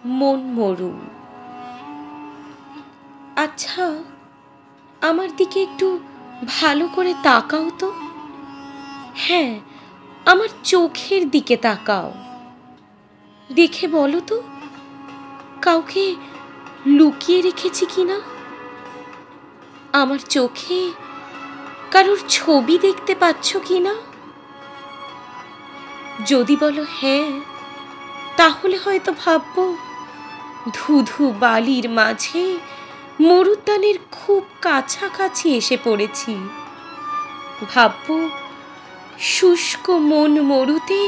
মন মরু। আচ্ছা, আমার দিকে একটু ভালো করে তাকাও তো। হ্যাঁ, আমার চোখের দিকে তাকাও। দেখে বলো তো, কাউকে লুকিয়ে রেখেছি কিনা? আমার চোখে কারোর ছবি দেখতে পাচ্ছ কিনা? যদি বলো হ্যাঁ, তাহলে হয়তো ভাববো ধুধু বালির মাঝে মরুদ্যানের খুব কাছাকাছি এসে পড়েছি। ভাববো শুষ্ক মন মরুতে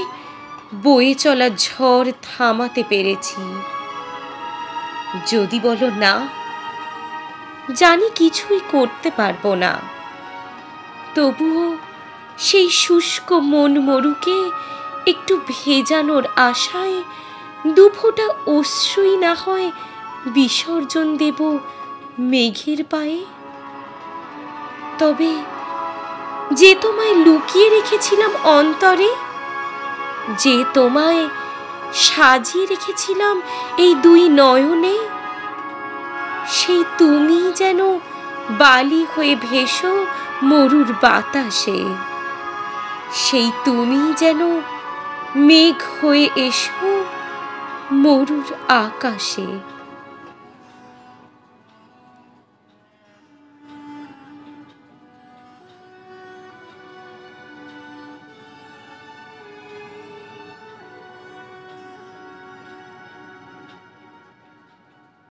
বয়ে চলা ঝড় থামাতে পেরেছি। যদি বলো না, জানি কিছুই করতে পারবো না, তবুও সেই শুষ্ক মন মরুকে একটু ভেজানোর আশায় দুফোঁটা অশ্রুই না হয় বিসর্জন দেব মেঘের পায়ে। তবে যে তোমায় লুকিয়ে রেখেছিলাম অন্তরে, যে তোমায় সাজিয়ে রেখেছিলাম এই দুই নয়নে, সেই তুমি যেন বালি হয়ে ভেসো মরুর বাতাসে। সেই তুমি যেন মেঘ হয়ে এসো মরুর আকাশে।